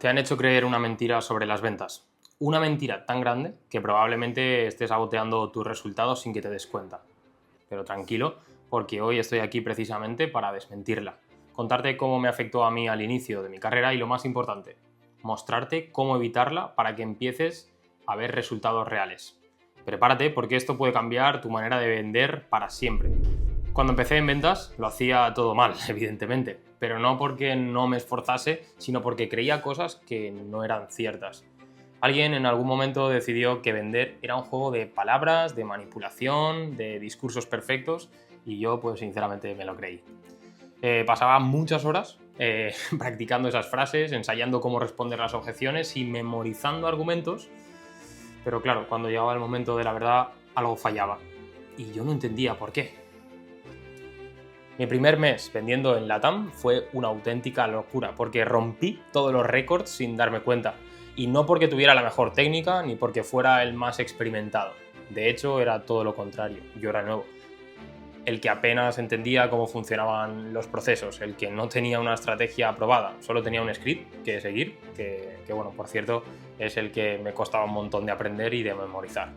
Te han hecho creer una mentira sobre las ventas. Una mentira tan grande que probablemente estés saboteando tus resultados sin que te des cuenta. Pero tranquilo, porque hoy estoy aquí precisamente para desmentirla. Contarte cómo me afectó a mí al inicio de mi carrera y lo más importante, mostrarte cómo evitarla para que empieces a ver resultados reales. Prepárate porque esto puede cambiar tu manera de vender para siempre. Cuando empecé en ventas lo hacía todo mal, evidentemente, pero no porque no me esforzase, sino porque creía cosas que no eran ciertas. Alguien en algún momento decidió que vender era un juego de palabras, de manipulación, de discursos perfectos, y yo pues sinceramente me lo creí. Pasaba muchas horas practicando esas frases, ensayando cómo responder las objeciones y memorizando argumentos, pero claro, cuando llegaba el momento de la verdad algo fallaba y yo no entendía por qué. Mi primer mes vendiendo en LATAM fue una auténtica locura, porque rompí todos los récords sin darme cuenta. Y no porque tuviera la mejor técnica, ni porque fuera el más experimentado. De hecho, era todo lo contrario. Yo era nuevo. El que apenas entendía cómo funcionaban los procesos, el que no tenía una estrategia aprobada, solo tenía un script que seguir, que bueno, por cierto, es el que me costaba un montón de aprender y de memorizar.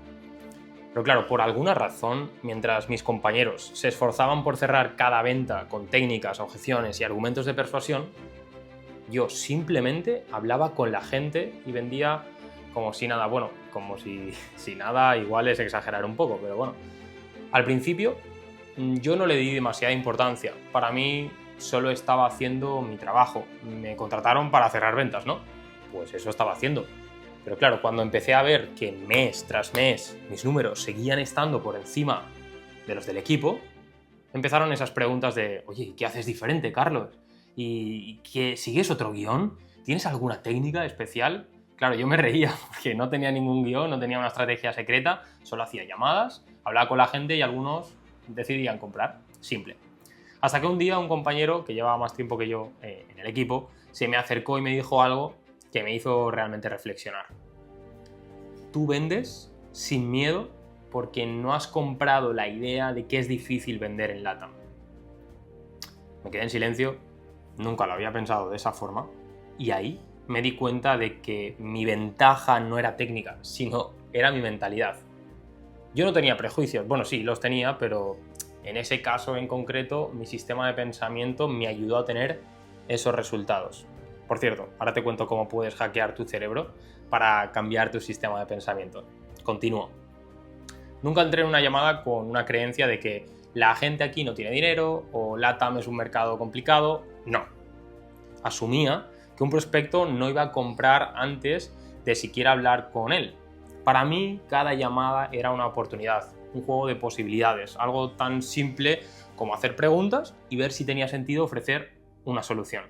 Pero claro, por alguna razón, mientras mis compañeros se esforzaban por cerrar cada venta con técnicas, objeciones y argumentos de persuasión, yo simplemente hablaba con la gente y vendía como si nada. Bueno, como si nada igual es exagerar un poco, pero bueno. Al principio yo no le di demasiada importancia. Para mí solo estaba haciendo mi trabajo. Me contrataron para cerrar ventas, ¿no? Pues eso estaba haciendo. Pero claro, cuando empecé a ver que mes tras mes mis números seguían estando por encima de los del equipo, empezaron esas preguntas de, oye, ¿qué haces diferente, Carlos? ¿Y qué, sigues otro guión? ¿Tienes alguna técnica especial? Claro, yo me reía porque no tenía ningún guión, no tenía una estrategia secreta, solo hacía llamadas, hablaba con la gente y algunos decidían comprar. Simple. Hasta que un día un compañero que llevaba más tiempo que yo en el equipo se me acercó y me dijo algo que me hizo realmente reflexionar. Tú vendes sin miedo porque no has comprado la idea de que es difícil vender en LATAM. Me quedé en silencio, nunca lo había pensado de esa forma, y ahí me di cuenta de que mi ventaja no era técnica, sino era mi mentalidad. Yo no tenía prejuicios, bueno sí, los tenía, pero en ese caso en concreto mi sistema de pensamiento me ayudó a tener esos resultados. Por cierto, ahora te cuento cómo puedes hackear tu cerebro para cambiar tu sistema de pensamiento. Continúo. Nunca entré en una llamada con una creencia de que la gente aquí no tiene dinero o LATAM es un mercado complicado. No. Asumía que un prospecto no iba a comprar antes de siquiera hablar con él. Para mí, cada llamada era una oportunidad, un juego de posibilidades, algo tan simple como hacer preguntas y ver si tenía sentido ofrecer una solución.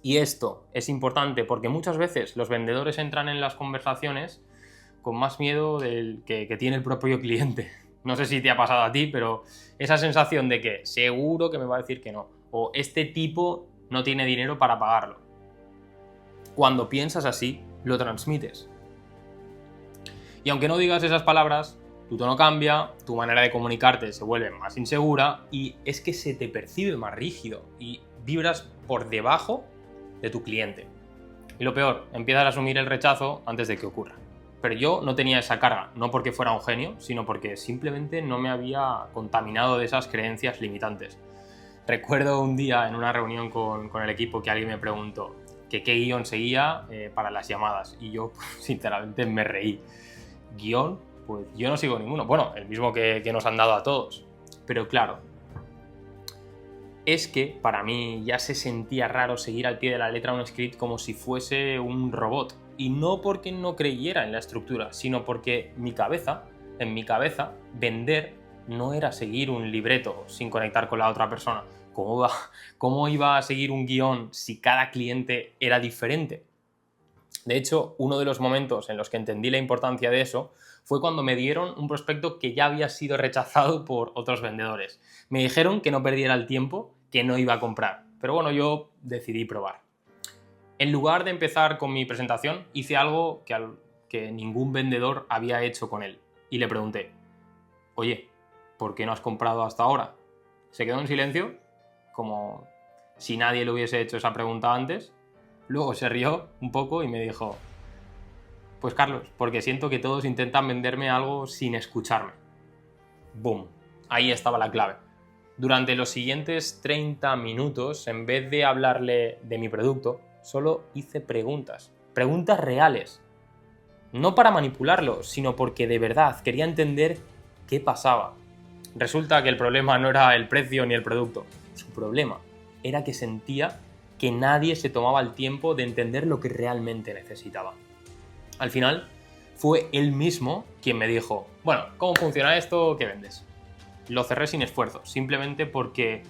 Y esto es importante porque muchas veces los vendedores entran en las conversaciones con más miedo del que tiene el propio cliente. No sé si te ha pasado a ti, pero esa sensación de que seguro que me va a decir que no, o este tipo no tiene dinero para pagarlo. Cuando piensas así, lo transmites. Y aunque no digas esas palabras, tu tono cambia, tu manera de comunicarte se vuelve más insegura y es que se te percibe más rígido y vibras por debajo de tu cliente. Y lo peor, empiezas a asumir el rechazo antes de que ocurra. Pero yo no tenía esa carga, no porque fuera un genio, sino porque simplemente no me había contaminado de esas creencias limitantes. Recuerdo un día en una reunión con el equipo que alguien me preguntó que qué guión seguía para las llamadas y yo sinceramente me reí. ¿Guión? Pues yo no sigo ninguno. Bueno, el mismo que nos han dado a todos. Pero claro, es que para mí ya se sentía raro seguir al pie de la letra un script como si fuese un robot. Y no porque no creyera en la estructura, sino porque en mi cabeza, vender no era seguir un libreto sin conectar con la otra persona. ¿Cómo iba a seguir un guión si cada cliente era diferente? De hecho, uno de los momentos en los que entendí la importancia de eso fue cuando me dieron un prospecto que ya había sido rechazado por otros vendedores. Me dijeron que no perdiera el tiempo, que no iba a comprar. Pero bueno, yo decidí probar. En lugar de empezar con mi presentación, hice algo que ningún vendedor había hecho con él. Y le pregunté, oye, ¿por qué no has comprado hasta ahora? Se quedó en silencio, como si nadie le hubiese hecho esa pregunta antes. Luego se rió un poco y me dijo, pues Carlos, porque siento que todos intentan venderme algo sin escucharme. ¡Boom! Ahí estaba la clave. Durante los siguientes 30 minutos, en vez de hablarle de mi producto, solo hice preguntas. Preguntas reales. No para manipularlo, sino porque de verdad quería entender qué pasaba. Resulta que el problema no era el precio ni el producto. Su problema era que sentía que nadie se tomaba el tiempo de entender lo que realmente necesitaba. Al final, fue él mismo quien me dijo, bueno, ¿cómo funciona esto? ¿Qué vendes? Lo cerré sin esfuerzo, simplemente porque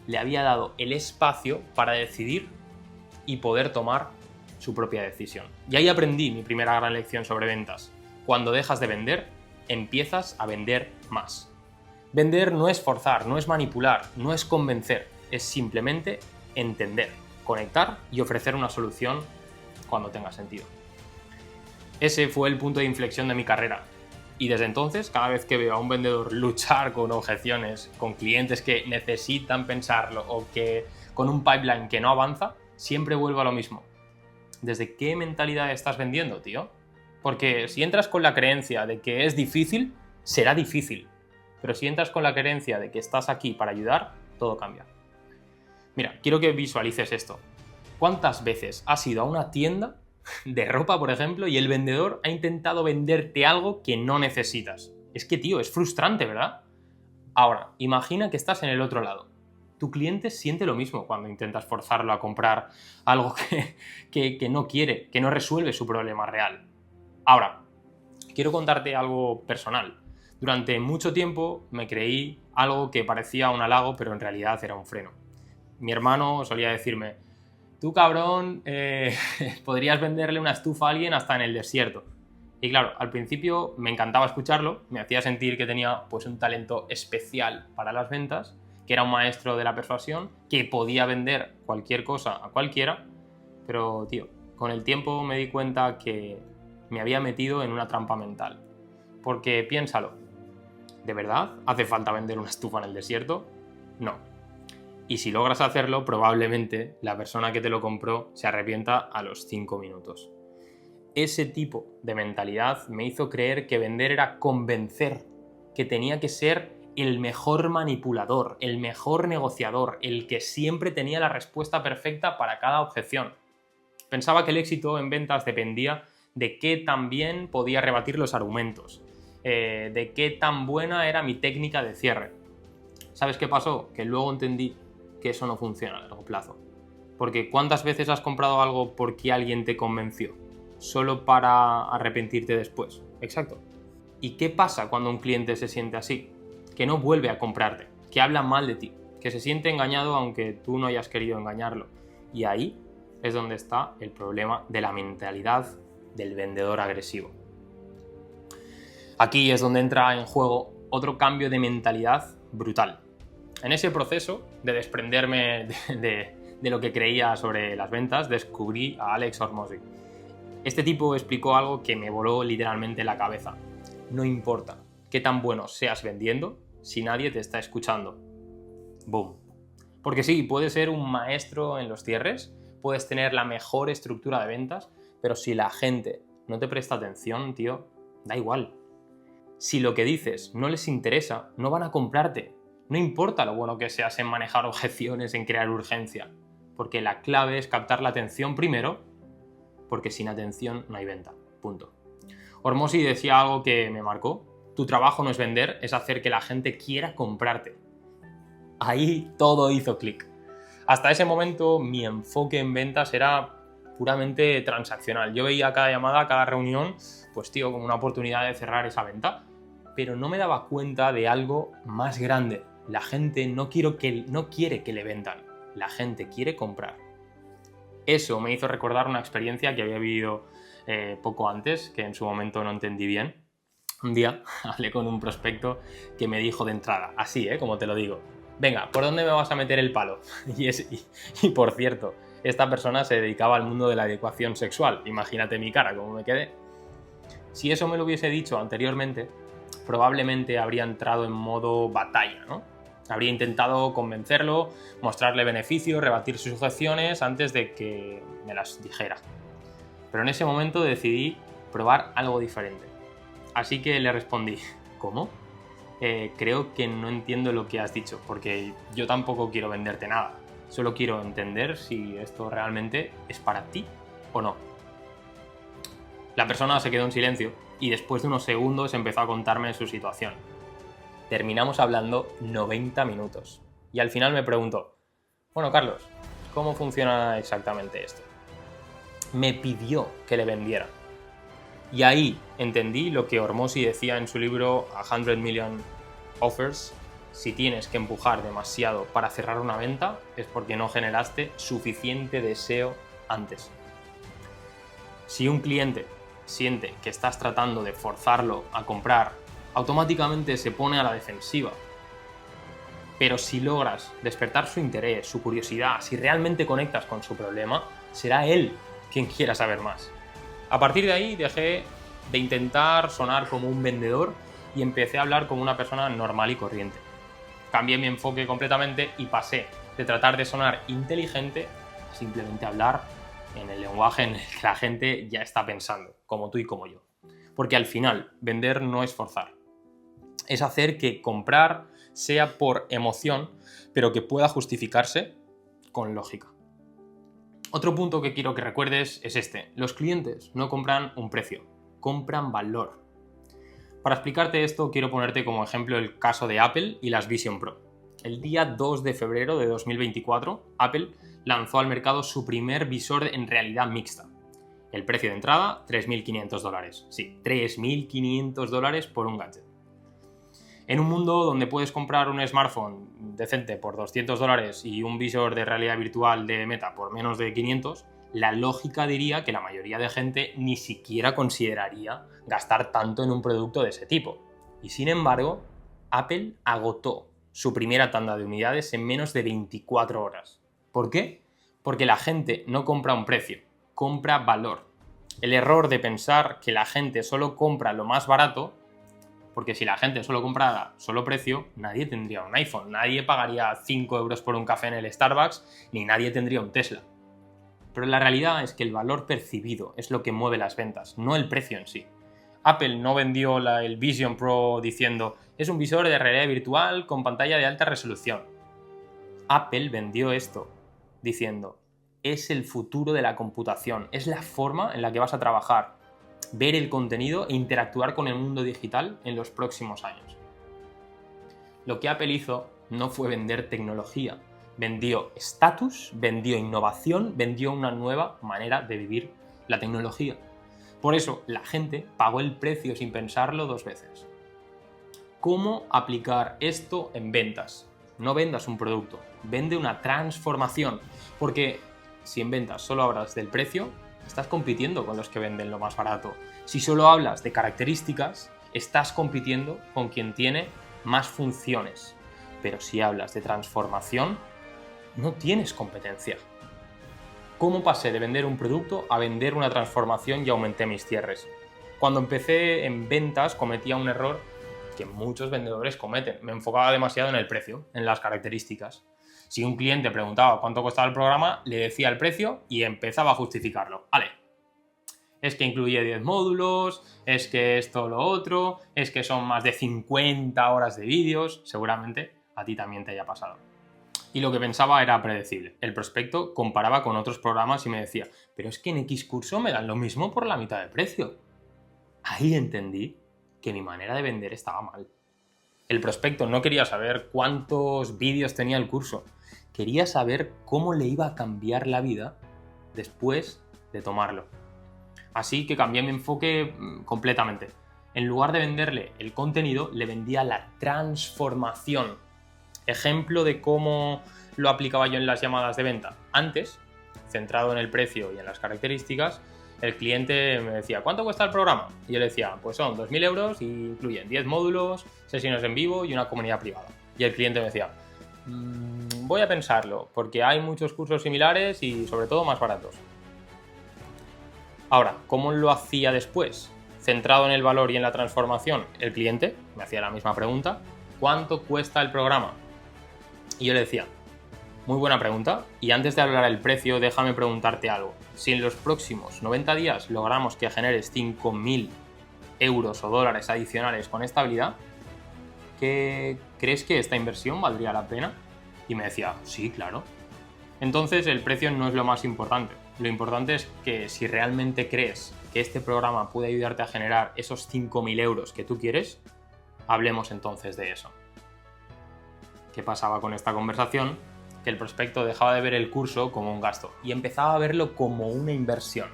le había dado el espacio para decidir y poder tomar su propia decisión. Y ahí aprendí mi primera gran lección sobre ventas. Cuando dejas de vender, empiezas a vender más. Vender no es forzar, no es manipular, no es convencer, es simplemente entender, conectar y ofrecer una solución cuando tenga sentido. Ese fue el punto de inflexión de mi carrera. Y desde entonces, cada vez que veo a un vendedor luchar con objeciones, con clientes que necesitan pensarlo o que con un pipeline que no avanza, siempre vuelvo a lo mismo. ¿Desde qué mentalidad estás vendiendo, tío? Porque si entras con la creencia de que es difícil, será difícil. Pero si entras con la creencia de que estás aquí para ayudar, todo cambia. Mira, quiero que visualices esto. ¿Cuántas veces has ido a una tienda de ropa, por ejemplo, y el vendedor ha intentado venderte algo que no necesitas? Es que, tío, es frustrante, ¿verdad? Ahora, imagina que estás en el otro lado. Tu cliente siente lo mismo cuando intentas forzarlo a comprar algo que no quiere, que no resuelve su problema real. Ahora, quiero contarte algo personal. Durante mucho tiempo me creí algo que parecía un halago, pero en realidad era un freno. Mi hermano solía decirme, tú cabrón, podrías venderle una estufa a alguien hasta en el desierto. Y claro, al principio me encantaba escucharlo, me hacía sentir que tenía pues un talento especial para las ventas, que era un maestro de la persuasión, que podía vender cualquier cosa a cualquiera, pero tío, con el tiempo me di cuenta que me había metido en una trampa mental. Porque piénsalo, ¿de verdad hace falta vender una estufa en el desierto? No. Y si logras hacerlo, probablemente la persona que te lo compró se arrepienta a los 5 minutos. Ese tipo de mentalidad me hizo creer que vender era convencer, que tenía que ser el mejor manipulador, el mejor negociador, el que siempre tenía la respuesta perfecta para cada objeción. Pensaba que el éxito en ventas dependía de qué tan bien podía rebatir los argumentos, de qué tan buena era mi técnica de cierre. ¿Sabes qué pasó? Que luego entendí que eso no funciona a largo plazo. Porque ¿cuántas veces has comprado algo porque alguien te convenció? Solo para arrepentirte después. Exacto. ¿Y qué pasa cuando un cliente se siente así? Que no vuelve a comprarte, que habla mal de ti, que se siente engañado aunque tú no hayas querido engañarlo. Y ahí es donde está el problema de la mentalidad del vendedor agresivo. Aquí es donde entra en juego otro cambio de mentalidad brutal. En ese proceso de desprenderme de lo que creía sobre las ventas, descubrí a Alex Hormozi. Este tipo explicó algo que me voló literalmente la cabeza. No importa qué tan bueno seas vendiendo si nadie te está escuchando. ¡Boom! Porque sí, puedes ser un maestro en los cierres, puedes tener la mejor estructura de ventas, pero si la gente no te presta atención, tío, da igual. Si lo que dices no les interesa, no van a comprarte. No importa lo bueno que seas en manejar objeciones, en crear urgencia, porque la clave es captar la atención primero, porque sin atención no hay venta. Punto. Hormozi decía algo que me marcó. Tu trabajo no es vender, es hacer que la gente quiera comprarte. Ahí todo hizo clic. Hasta ese momento mi enfoque en ventas era puramente transaccional. Yo veía cada llamada, cada reunión, pues tío, como una oportunidad de cerrar esa venta. Pero no me daba cuenta de algo más grande. La gente no quiere que le vendan. La gente quiere comprar. Eso me hizo recordar una experiencia que había vivido poco antes, que en su momento no entendí bien. Un día hablé con un prospecto que me dijo de entrada, así, como te lo digo, venga, ¿por dónde me vas a meter el palo? Y por cierto, esta persona se dedicaba al mundo de la adecuación sexual. Imagínate mi cara, cómo me quedé. Si eso me lo hubiese dicho anteriormente, probablemente habría entrado en modo batalla, ¿no? Habría intentado convencerlo, mostrarle beneficios, rebatir sus objeciones antes de que me las dijera. Pero en ese momento decidí probar algo diferente. Así que le respondí, ¿cómo? Creo que no entiendo lo que has dicho, porque yo tampoco quiero venderte nada. Solo quiero entender si esto realmente es para ti o no. La persona se quedó en silencio y después de unos segundos empezó a contarme su situación. Terminamos hablando 90 minutos y al final me preguntó, bueno, Carlos, ¿cómo funciona exactamente esto? Me pidió que le vendiera. Y ahí entendí lo que Hormozi decía en su libro A 100 Million Offers. Si tienes que empujar demasiado para cerrar una venta es porque no generaste suficiente deseo antes. Si un cliente siente que estás tratando de forzarlo a comprar, automáticamente se pone a la defensiva. Pero si logras despertar su interés, su curiosidad, si realmente conectas con su problema, será él quien quiera saber más. A partir de ahí dejé de intentar sonar como un vendedor y empecé a hablar como una persona normal y corriente. Cambié mi enfoque completamente y pasé de tratar de sonar inteligente a simplemente hablar en el lenguaje en el que la gente ya está pensando, como tú y como yo. Porque al final, vender no es forzar. Es hacer que comprar sea por emoción, pero que pueda justificarse con lógica. Otro punto que quiero que recuerdes es este. Los clientes no compran un precio, compran valor. Para explicarte esto, quiero ponerte como ejemplo el caso de Apple y las Vision Pro. El día 2 de febrero de 2024, Apple lanzó al mercado su primer visor en realidad mixta. El precio de entrada, $3.500. Sí, $3.500 por un gadget. En un mundo donde puedes comprar un smartphone decente por $200 y un visor de realidad virtual de Meta por menos de 500, la lógica diría que la mayoría de gente ni siquiera consideraría gastar tanto en un producto de ese tipo. Y sin embargo, Apple agotó su primera tanda de unidades en menos de 24 horas. ¿Por qué? Porque la gente no compra un precio, compra valor. El error de pensar que la gente solo compra lo más barato, porque si la gente solo comprara solo precio, nadie tendría un iPhone, nadie pagaría 5 euros por un café en el Starbucks, ni nadie tendría un Tesla. Pero la realidad es que el valor percibido es lo que mueve las ventas, no el precio en sí. Apple no vendió el Vision Pro diciendo es un visor de realidad virtual con pantalla de alta resolución. Apple vendió esto diciendo es el futuro de la computación, es la forma en la que vas a trabajar, ver el contenido e interactuar con el mundo digital en los próximos años. Lo que Apple hizo no fue vender tecnología, vendió estatus, vendió innovación, vendió una nueva manera de vivir la tecnología. Por eso la gente pagó el precio sin pensarlo dos veces. ¿Cómo aplicar esto en ventas? No vendas un producto, vende una transformación, porque si en ventas solo hablas del precio, estás compitiendo con los que venden lo más barato. Si solo hablas de características, estás compitiendo con quien tiene más funciones. Pero si hablas de transformación, no tienes competencia. ¿Cómo pasé de vender un producto a vender una transformación y aumenté mis cierres? Cuando empecé en ventas cometía un error que muchos vendedores cometen. Me enfocaba demasiado en el precio, en las características. Si un cliente preguntaba cuánto costaba el programa, le decía el precio y empezaba a justificarlo. Vale, es que incluye 10 módulos, es que esto, lo otro, es que son más de 50 horas de vídeos. Seguramente a ti también te haya pasado. Y lo que pensaba era predecible. El prospecto comparaba con otros programas y me decía, pero es que en X curso me dan lo mismo por la mitad de precio. Ahí entendí que mi manera de vender estaba mal. El prospecto no quería saber cuántos vídeos tenía el curso. Quería saber cómo le iba a cambiar la vida después de tomarlo. Así que cambié mi enfoque completamente. En lugar de venderle el contenido, le vendía la transformación. Ejemplo de cómo lo aplicaba yo en las llamadas de venta. Antes, centrado en el precio y en las características, el cliente me decía, ¿cuánto cuesta el programa? Y yo le decía, pues son 2.000 euros y incluyen 10 módulos, sesiones en vivo y una comunidad privada. Y el cliente me decía, voy a pensarlo, porque hay muchos cursos similares y sobre todo más baratos. Ahora, ¿cómo lo hacía después? Centrado en el valor y en la transformación, el cliente me hacía la misma pregunta, ¿cuánto cuesta el programa? Y yo le decía, muy buena pregunta, y antes de hablar del precio, déjame preguntarte algo. Si en los próximos 90 días logramos que generes 5.000 euros o dólares adicionales con esta habilidad, ¿crees que esta inversión valdría la pena? Y me decía, sí, claro. Entonces el precio no es lo más importante. Lo importante es que si realmente crees que este programa puede ayudarte a generar esos 5.000 euros que tú quieres, hablemos entonces de eso. ¿Qué pasaba con esta conversación? Que el prospecto dejaba de ver el curso como un gasto y empezaba a verlo como una inversión.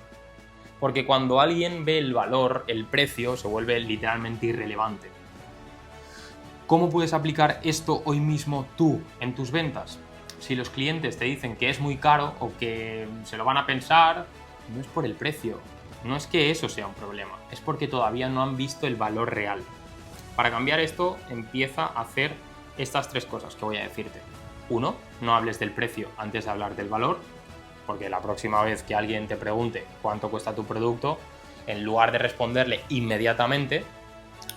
Porque cuando alguien ve el valor, el precio se vuelve literalmente irrelevante. ¿Cómo puedes aplicar esto hoy mismo tú en tus ventas? Si los clientes te dicen que es muy caro o que se lo van a pensar, no es por el precio, no es que eso sea un problema, es porque todavía no han visto el valor real. Para cambiar esto, empieza a hacer estas 3 cosas que voy a decirte. 1. No hables del precio antes de hablar del valor, porque la próxima vez que alguien te pregunte cuánto cuesta tu producto, en lugar de responderle inmediatamente,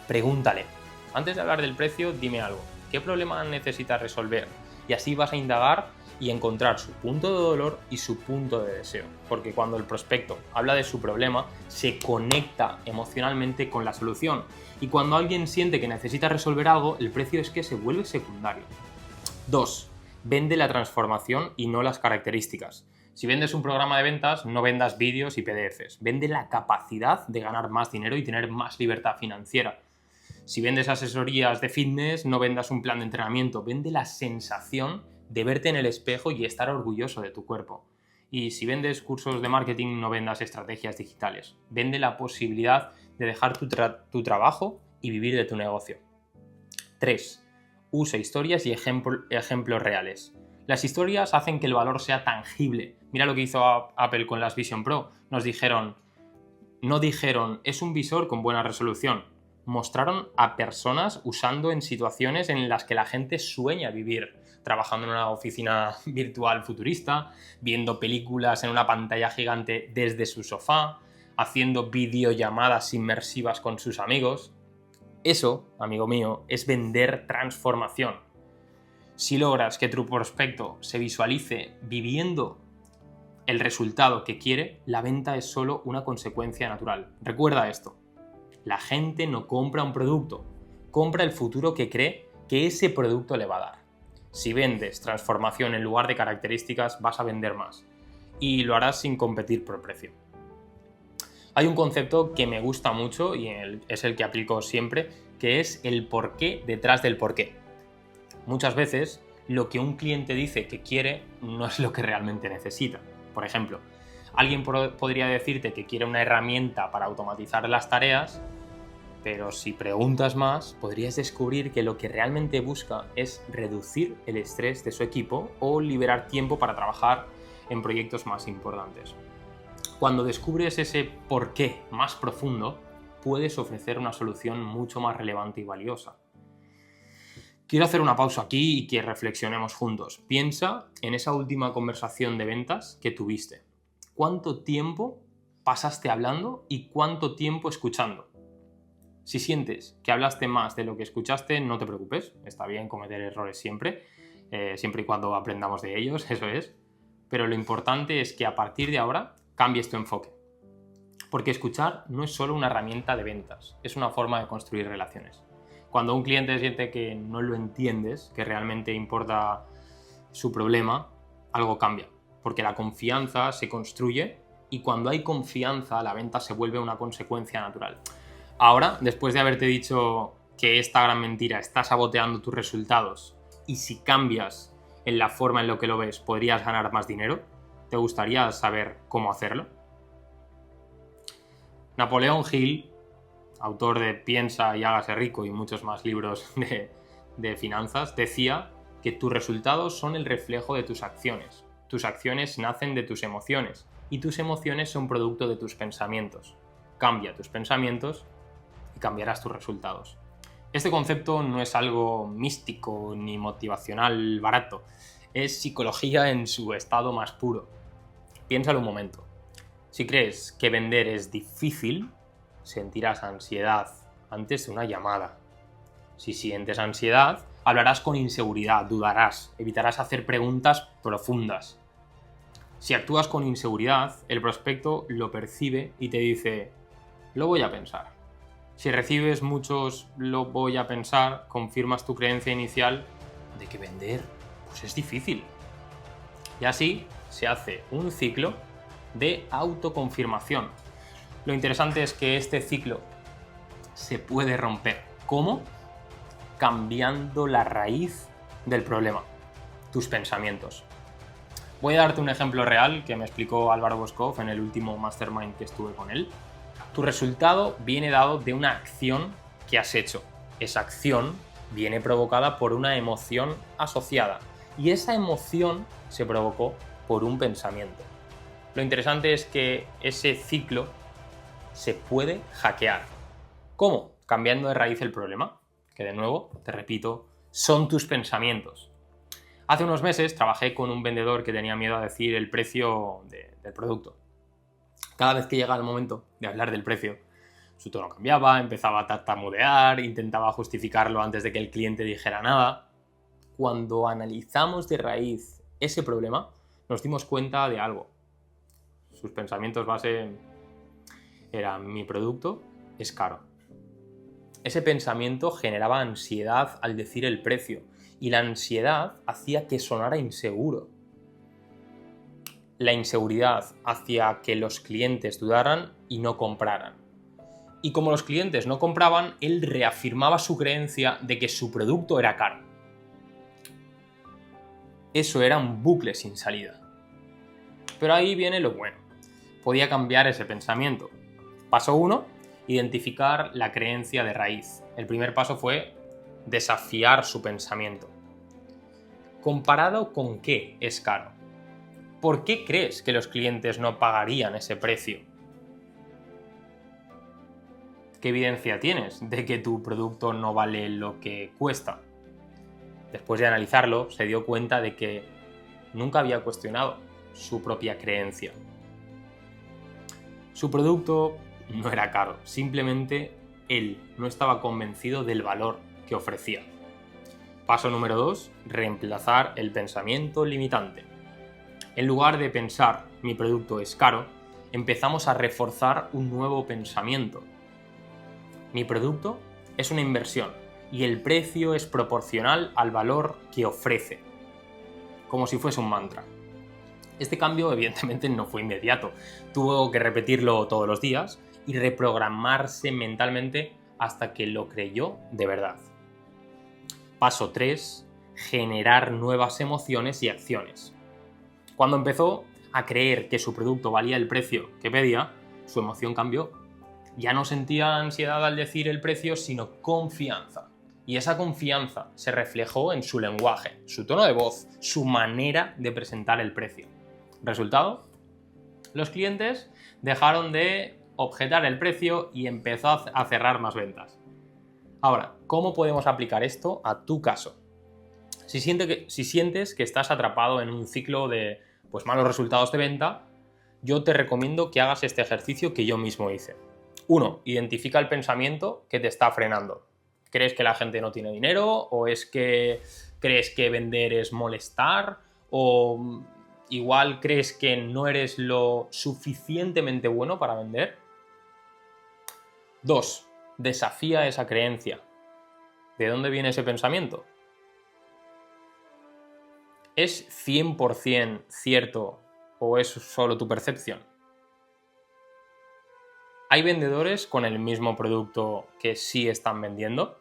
pregúntale. Antes de hablar del precio, dime algo. ¿Qué problema necesitas resolver? Y así vas a indagar y encontrar su punto de dolor y su punto de deseo. Porque cuando el prospecto habla de su problema, se conecta emocionalmente con la solución. Y cuando alguien siente que necesita resolver algo, el precio es que se vuelve secundario. 2. Vende la transformación y no las características. Si vendes un programa de ventas, no vendas vídeos y PDFs. Vende la capacidad de ganar más dinero y tener más libertad financiera. Si vendes asesorías de fitness, no vendas un plan de entrenamiento. Vende la sensación de verte en el espejo y estar orgulloso de tu cuerpo. Y si vendes cursos de marketing, no vendas estrategias digitales. Vende la posibilidad de dejar tu trabajo y vivir de tu negocio. 3. Usa historias y ejemplos reales. Las historias hacen que el valor sea tangible. Mira lo que hizo Apple con las Vision Pro. No dijeron, es un visor con buena resolución. Mostraron a personas usando en situaciones en las que la gente sueña vivir, trabajando en una oficina virtual futurista, viendo películas en una pantalla gigante desde su sofá, haciendo videollamadas inmersivas con sus amigos. Eso, amigo mío, es vender transformación. Si logras que tu prospecto se visualice viviendo el resultado que quiere, la venta es solo una consecuencia natural. Recuerda esto. La gente no compra un producto, compra el futuro que cree que ese producto le va a dar. Si vendes transformación en lugar de características, vas a vender más. Y lo harás sin competir por precio. Hay un concepto que me gusta mucho y es el que aplico siempre, que es el porqué detrás del porqué. Muchas veces lo que un cliente dice que quiere no es lo que realmente necesita. Por ejemplo, alguien podría decirte que quiere una herramienta para automatizar las tareas, pero si preguntas más, podrías descubrir que lo que realmente busca es reducir el estrés de su equipo o liberar tiempo para trabajar en proyectos más importantes. Cuando descubres ese porqué más profundo, puedes ofrecer una solución mucho más relevante y valiosa. Quiero hacer una pausa aquí y que reflexionemos juntos. Piensa en esa última conversación de ventas que tuviste. ¿Cuánto tiempo pasaste hablando y cuánto tiempo escuchando? Si sientes que hablaste más de lo que escuchaste, no te preocupes. Está bien cometer errores siempre, siempre y cuando aprendamos de ellos, eso es. Pero lo importante es que a partir de ahora cambies tu enfoque. Porque escuchar no es solo una herramienta de ventas, es una forma de construir relaciones. Cuando un cliente siente que no lo entiendes, que realmente importa su problema, algo cambia. Porque la confianza se construye y cuando hay confianza, la venta se vuelve una consecuencia natural. Ahora, después de haberte dicho que esta gran mentira está saboteando tus resultados y si cambias en la forma en la que lo ves, podrías ganar más dinero, ¿te gustaría saber cómo hacerlo? Napoleón Hill, autor de Piensa y hágase rico y muchos más libros de finanzas, decía que tus resultados son el reflejo de tus acciones. Tus acciones nacen de tus emociones y tus emociones son producto de tus pensamientos. Cambia tus pensamientos y cambiarás tus resultados. Este concepto no es algo místico ni motivacional barato, es psicología en su estado más puro. Piénsalo un momento. Si crees que vender es difícil, sentirás ansiedad antes de una llamada. Si sientes ansiedad, Hablarás con inseguridad, dudarás, evitarás hacer preguntas profundas. Si actúas con inseguridad, el prospecto lo percibe y te dice, lo voy a pensar. Si recibes muchos lo voy a pensar, confirmas tu creencia inicial de que vender pues es difícil. Y así se hace un ciclo de autoconfirmación. Lo interesante es que este ciclo se puede romper. ¿Cómo? Cambiando la raíz del problema, tus pensamientos. Voy a darte un ejemplo real que me explicó Álvaro Boscov en el último mastermind que estuve con él. Tu resultado viene dado de una acción que has hecho. Esa acción viene provocada por una emoción asociada y esa emoción se provocó por un pensamiento. Lo interesante es que ese ciclo se puede hackear. ¿Cómo? Cambiando de raíz el problema, que de nuevo, te repito, son tus pensamientos. Hace unos meses trabajé con un vendedor que tenía miedo a decir el precio del producto. Cada vez que llegaba el momento de hablar del precio, su tono cambiaba, empezaba a tartamudear, intentaba justificarlo antes de que el cliente dijera nada. Cuando analizamos de raíz ese problema, nos dimos cuenta de algo. Sus pensamientos base eran: mi producto es caro. Ese pensamiento generaba ansiedad al decir el precio y la ansiedad hacía que sonara inseguro. La inseguridad hacía que los clientes dudaran y no compraran. Y como los clientes no compraban, él reafirmaba su creencia de que su producto era caro. Eso era un bucle sin salida. Pero ahí viene lo bueno. Podía cambiar ese pensamiento. Paso 1, identificar la creencia de raíz. El primer paso fue desafiar su pensamiento. ¿Comparado con qué es caro? ¿Por qué crees que los clientes no pagarían ese precio? ¿Qué evidencia tienes de que tu producto no vale lo que cuesta? Después de analizarlo, se dio cuenta de que nunca había cuestionado su propia creencia. Su producto no era caro, simplemente él no estaba convencido del valor que ofrecía. Paso número 2, reemplazar el pensamiento limitante. En lugar de pensar mi producto es caro, empezamos a reforzar un nuevo pensamiento. Mi producto es una inversión y el precio es proporcional al valor que ofrece, como si fuese un mantra. Este cambio evidentemente no fue inmediato, tuvo que repetirlo todos los días y reprogramarse mentalmente hasta que lo creyó de verdad. Paso 3, generar nuevas emociones y acciones. Cuando empezó a creer que su producto valía el precio que pedía, su emoción cambió. Ya no sentía ansiedad al decir el precio, sino confianza. Y esa confianza se reflejó en su lenguaje, su tono de voz, su manera de presentar el precio. ¿Resultado? Los clientes dejaron de objetar el precio y empezó a cerrar más ventas. Ahora, ¿cómo podemos aplicar esto a tu caso? Si sientes que estás atrapado en un ciclo de malos resultados de venta, yo te recomiendo que hagas este ejercicio que yo mismo hice. 1. Identifica el pensamiento que te está frenando. ¿Crees que la gente no tiene dinero? ¿O es que crees que vender es molestar? ¿O igual crees que no eres lo suficientemente bueno para vender? 2. Desafía esa creencia. ¿De dónde viene ese pensamiento? ¿Es 100% cierto o es solo tu percepción? ¿Hay vendedores con el mismo producto que sí están vendiendo?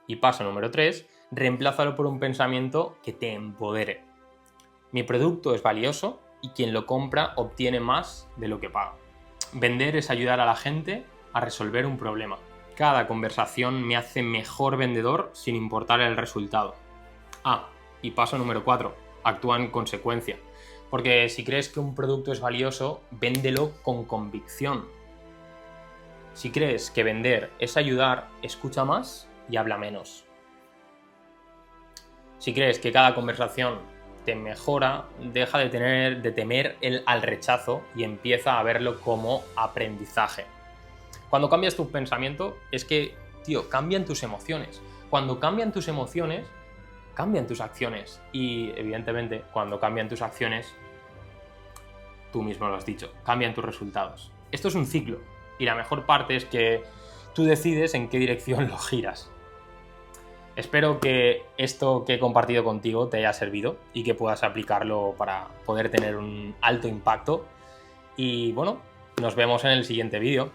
Y paso número 3, reemplázalo por un pensamiento que te empodere. Mi producto es valioso y quien lo compra obtiene más de lo que paga. Vender es ayudar a la gente a resolver un problema. Cada conversación me hace mejor vendedor sin importar el resultado. Y paso número 4, actúa en consecuencia. Porque si crees que un producto es valioso, véndelo con convicción. Si crees que vender es ayudar, escucha más y habla menos. Si crees que cada conversación te mejora, deja de temer al rechazo y empieza a verlo como aprendizaje. Cuando cambias tu pensamiento, es que, cambian tus emociones. Cuando cambian tus emociones, cambian tus acciones. Y evidentemente, cuando cambian tus acciones, tú mismo lo has dicho, cambian tus resultados. Esto es un ciclo y la mejor parte es que tú decides en qué dirección lo giras. Espero que esto que he compartido contigo te haya servido y que puedas aplicarlo para poder tener un alto impacto. Y bueno, nos vemos en el siguiente vídeo.